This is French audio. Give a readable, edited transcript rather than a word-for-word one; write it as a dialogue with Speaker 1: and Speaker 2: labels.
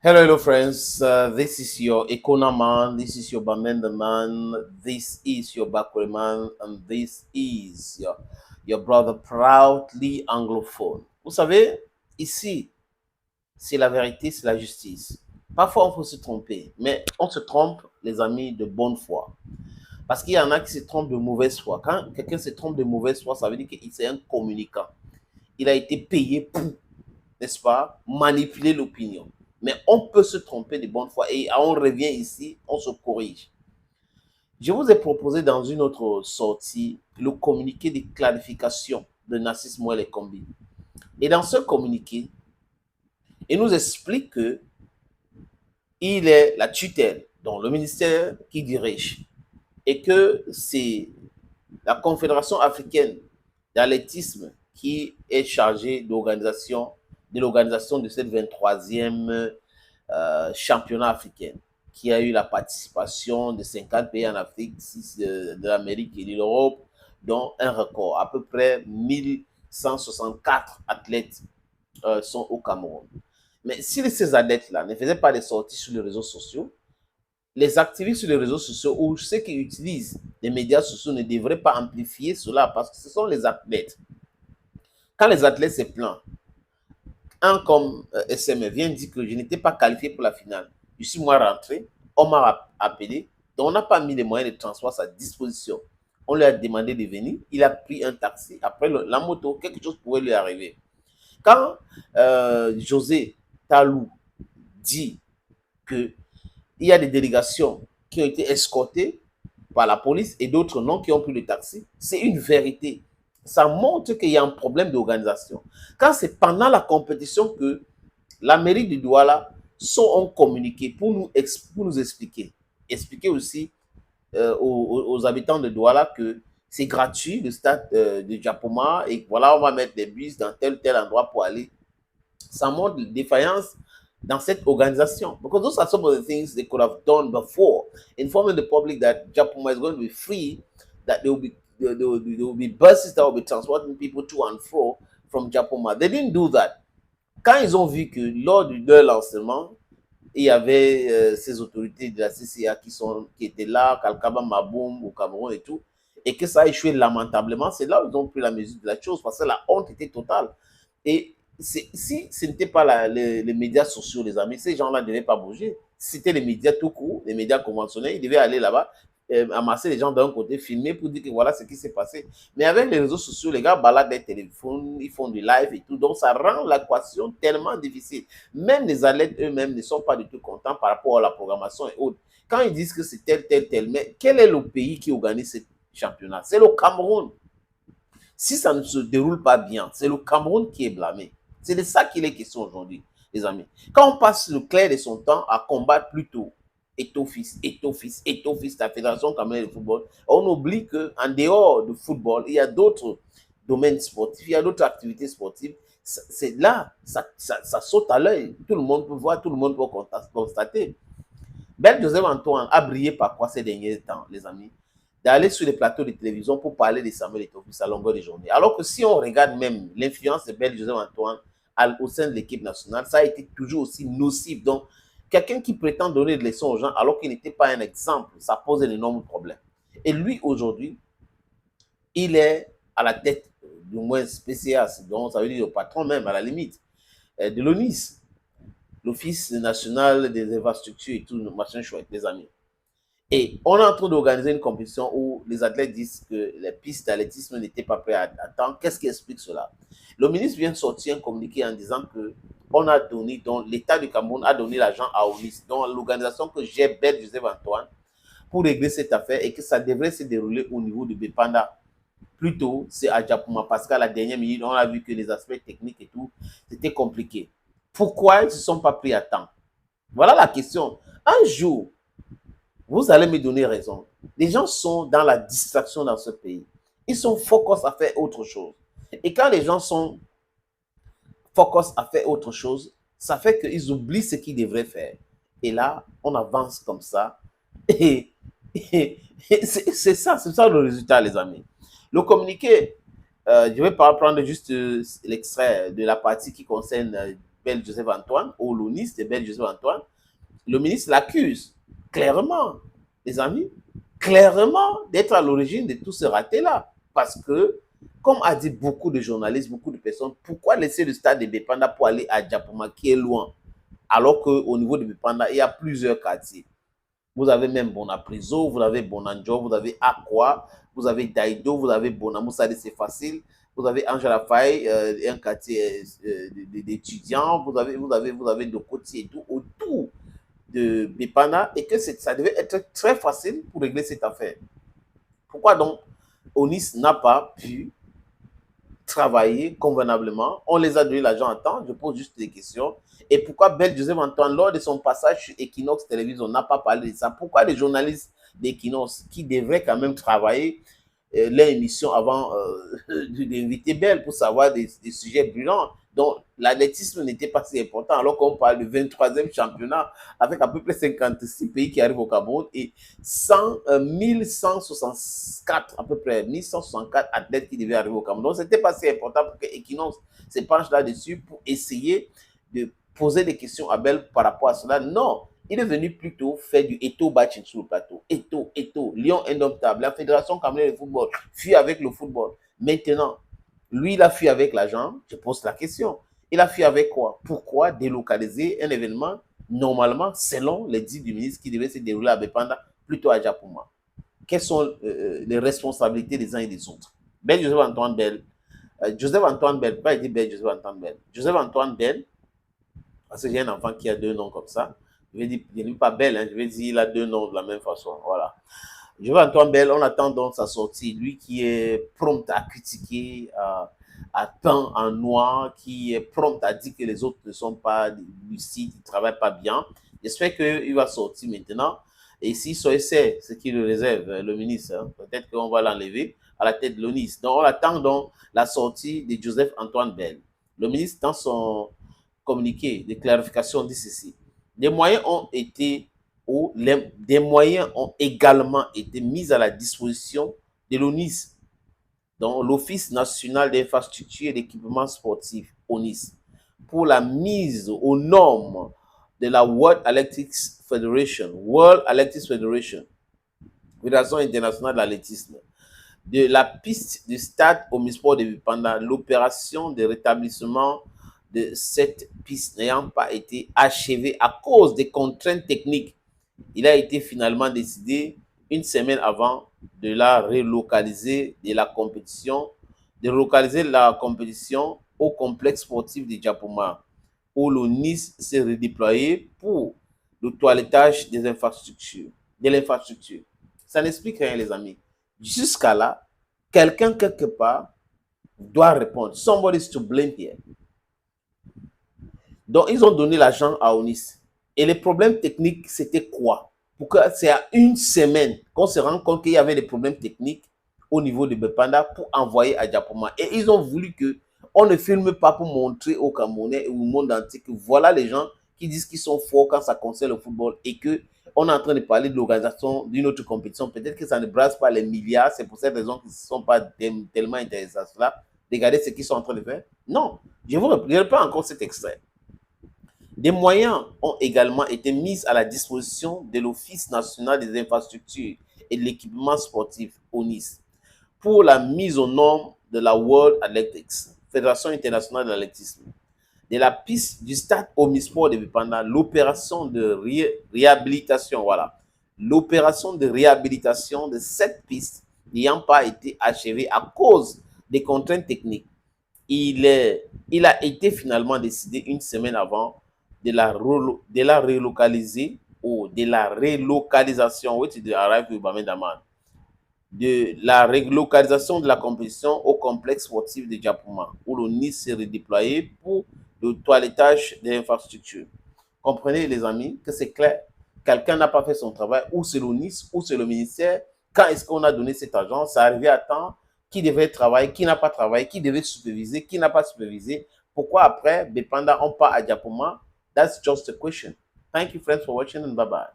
Speaker 1: Hello, friends. This is your Ekona man. This is your Bamenda man. This is your Bakwe man. And this is your brother proudly anglophone. Vous savez, ici, c'est la vérité, c'est la justice. Parfois, on peut se tromper, mais on se trompe, les amis, de bonne foi. Parce qu'il y en a qui se trompent de mauvaise foi. Quand quelqu'un se trompe de mauvaise foi, ça veut dire qu'il c'est un communicant. Il a été payé pour, n'est-ce pas, manipuler l'opinion. Mais on peut se tromper de bonne foi et on revient ici, on se corrige. Je vous ai proposé dans une autre sortie le communiqué de clarification de Narcisse Moelle Kombi. Et dans ce communiqué, il nous explique que il est la tutelle, donc le ministère qui dirige, et que c'est la Confédération africaine d'athlétisme qui est chargée de l'organisation de cette 23e championnat africain, qui a eu la participation de 50 pays en Afrique, 6 de l'Amérique et de l'Europe, dont un record. À peu près 1164 athlètes sont au Cameroun. Mais si ces athlètes-là ne faisaient pas de sorties sur les réseaux sociaux, les activistes sur les réseaux sociaux ou ceux qui utilisent les médias sociaux ne devraient pas amplifier cela parce que ce sont les athlètes. Quand les athlètes se plaignent, un comme SM vient dire que je n'étais pas qualifié pour la finale. Je suis moi rentré, on m'a appelé, donc on n'a pas mis les moyens de transport à sa disposition. On lui a demandé de venir, il a pris un taxi, après la moto, quelque chose pouvait lui arriver. Quand José Talou dit qu'il y a des délégations qui ont été escortées par la police et d'autres non qui ont pris le taxi, c'est une vérité. Ça montre qu'il y a un problème d'organisation. Quand c'est pendant la compétition que la mairie de Douala ont communiqué pour nous expliquer. Expliquer aussi aux habitants de Douala que c'est gratuit le stade de Japoma et voilà, on va mettre des bus dans tel ou tel endroit pour aller. Ça montre une défaillance dans cette organisation. Because those are some of the things they could have done before, informing the public that Japoma is going to be free, that there will be buses that will be transporting people to and fro from Japoma. They didn't do that. Quand ils ont vu que lors de leur lancement, il y avait ces autorités de la CCA qui étaient là, Kalkaba Maboum au Cameroun et tout, et que ça a échoué lamentablement, c'est là où ils ont pris la mesure de la chose, parce que la honte était totale. Et si ce n'était pas les médias sociaux, les amis, ces gens-là ne devaient pas bouger. Si c'était les médias tout court, les médias conventionnels, ils devaient aller là-bas, amasser les gens d'un côté, filmer pour dire que voilà ce qui s'est passé. Mais avec les réseaux sociaux, les gars baladent des téléphones, ils font du live et tout. Donc, ça rend l'équation tellement difficile. Même les athlètes eux-mêmes ne sont pas du tout contents par rapport à la programmation et autres. Quand ils disent que c'est tel, mais quel est le pays qui organise ce championnat? C'est le Cameroun. Si ça ne se déroule pas bien, c'est le Cameroun qui est blâmé. C'est de ça qu'il est question aujourd'hui, les amis. Quand on passe le clair de son temps à combattre plutôt Eto'o-Fils, la Fédération camerounaise de football, on oublie qu'en dehors du football, il y a d'autres domaines sportifs, il y a d'autres activités sportives. C'est là, ça saute à l'œil. Tout le monde peut voir, tout le monde peut constater. Belle Joseph Antoine a brillé par quoi ces derniers temps, les amis? D'aller sur les plateaux de télévision pour parler de Samuel Eto'o-Fils à longueur de journée. Alors que si on regarde même l'influence de Belle Joseph Antoine au sein de l'équipe nationale, ça a été toujours aussi nocif. Donc, quelqu'un qui prétend donner des leçons aux gens alors qu'il n'était pas un exemple, ça pose un énorme problème. Et lui, aujourd'hui, il est à la tête, du moins PCA, donc ça veut dire le patron même, à la limite, de l'ONIS, l'Office national des infrastructures et tout, machin chouette, les amis. Et on est en train d'organiser une compétition où les athlètes disent que les pistes d'athlétisme n'étaient pas prêtes à attendre. Qu'est-ce qui explique cela? Le ministre vient de sortir un communiqué en disant que on a donné, donc l'État du Cameroun a donné l'argent à ONIS, donc l'organisation que gère Belle Joseph Antoine, pour régler cette affaire et que ça devrait se dérouler au niveau de Bepanda. Plutôt, c'est à Japoma parce qu'à la dernière minute, on a vu que les aspects techniques et tout, c'était compliqué. Pourquoi ils ne se sont pas pris à temps? Voilà la question. Un jour, vous allez me donner raison. Les gens sont dans la distraction dans ce pays. Ils sont focus à faire autre chose. Et quand les gens sont focus à faire autre chose, ça fait qu'ils oublient ce qu'ils devraient faire. Et là, on avance comme ça. Et c'est ça le résultat, les amis. Le communiqué, je vais pas prendre juste l'extrait de la partie qui concerne Bel Joseph Antoine, ou l'ONIS de Bel Joseph Antoine, le ministre l'accuse clairement, les amis, clairement d'être à l'origine de tout ce raté-là. Parce que, comme a dit beaucoup de journalistes, beaucoup de personnes, pourquoi laisser le stade de Bepanda pour aller à Diapoma qui est loin, alors qu'au niveau de Bepanda, il y a plusieurs quartiers. Vous avez même Bonapriso, vous avez Bonanjo, vous avez Aqua, vous avez Daido, vous avez Bonamoussade, c'est facile. Vous avez Angela Faye, un quartier d'étudiants, vous avez de côté et tout, autour de Bepanda, et que ça devait être très facile pour régler cette affaire. Pourquoi donc Onis n'a pas pu travailler convenablement? On les a donné l'argent en temps, je pose juste des questions. Et pourquoi Bel Joseph Antoine, lors de son passage sur Equinox Télévision, n'a pas parlé de ça? Pourquoi les journalistes d'Equinox, qui devraient quand même travailler l'émission avant d'inviter Belle pour savoir des sujets brûlants, dont l'athlétisme n'était pas si important, alors qu'on parle du 23e championnat avec à peu près 56 pays qui arrivent au Cameroun et 1164, à peu près 1164 athlètes qui devaient arriver au Cameroun. Donc, ce n'était pas si important pour que Equinox se penche là-dessus pour essayer de poser des questions à Belle par rapport à cela. Non, il est venu plutôt faire du Eto Bachin sur le plateau. Eto, Lion indomptable. La Fédération camerounaise de football fuit avec le football. Maintenant, lui, il a fui avec l'argent. Je pose la question. Il a fui avec quoi? Pourquoi délocaliser un événement, normalement, selon les dits du ministre, qui devait se dérouler à Bepanda, plutôt à Diapoma? Quelles sont les responsabilités des uns et des autres? Ben Joseph Antoine Bell. Joseph Antoine Bell. Pourquoi il dit Ben Joseph Antoine Bell? Joseph Antoine Bell, parce que j'ai un enfant qui a deux noms comme ça. Je vais dire, il n'est pas Belle, hein, je vais dire, il a deux noms de la même façon. Voilà. Je veux Antoine Bell, on attend donc sa sortie. Lui qui est prompt à critiquer, à teint en noir, qui est prompt à dire que les autres ne sont pas lucides, ils ne travaillent pas bien. J'espère qu'il va sortir maintenant. Et si c'est ce qui le réserve, le ministre, hein, peut-être qu'on va l'enlever à la tête de l'ONIS. Donc, on attend donc la sortie de Joseph Antoine Bell. Le ministre, dans son communiqué de clarification, dit ceci. Des moyens ont également été mis à la disposition de l'ONIS, donc l'Office national d'infrastructure et d'équipement sportif, ONIS, pour la mise aux normes de la World Athletics Federation, Fédération internationale de l'athlétisme, de la piste du stade Omnisport de Bepanda, l'opération de rétablissement de cette piste n'ayant pas été achevée à cause des contraintes techniques. Il a été finalement décidé une semaine avant de la relocaliser de la compétition au complexe sportif de Diapoma, où l'ONIS s'est redéployé pour le toilettage de l'infrastructure. Ça n'explique rien, les amis. Jusqu'à là, quelqu'un quelque part doit répondre. Somebody's to blame here. Donc, ils ont donné l'argent à ONIS. Et les problèmes techniques, c'était quoi? Pour que c'est à une semaine qu'on se rend compte qu'il y avait des problèmes techniques au niveau de Bepanda pour envoyer à Diapoma. Et ils ont voulu qu'on ne filme pas pour montrer aux Camerounais et au monde entier que voilà les gens qui disent qu'ils sont forts quand ça concerne le football et qu'on est en train de parler de l'organisation d'une autre compétition. Peut-être que ça ne brasse pas les milliards. C'est pour cette raison qu'ils ne sont pas tellement intéressés à cela. Regardez ce qu'ils sont en train de faire. Non, je reprends encore cet extrait. Des moyens ont également été mis à la disposition de l'Office national des infrastructures et de l'équipement sportif, ONIS, pour la mise aux normes de la World Athletics, Fédération internationale de l'athlétisme, de la piste du stade Omnisport de Bepanda, l'opération de réhabilitation, l'opération de réhabilitation de cette piste n'ayant pas été achevée à cause des contraintes techniques. Il a été finalement décidé une semaine avant de la relocaliser ou de la relocalisation, de la relocalisation de la compétition au complexe sportif de Diapoma, où l'ONIS s'est redéployé pour le toilettage de l'infrastructure. Comprenez, les amis, que c'est clair. Quelqu'un n'a pas fait son travail, ou c'est l'ONIS, ou c'est le ministère. Quand est-ce qu'on a donné cet argent? Ça arrivait à temps. Qui devait travailler, qui n'a pas travaillé, qui devait superviser, qui n'a pas supervisé. Pourquoi après, Bepanda, on part à Diapoma? That's just a question. Thank you, friends, for watching, and bye-bye.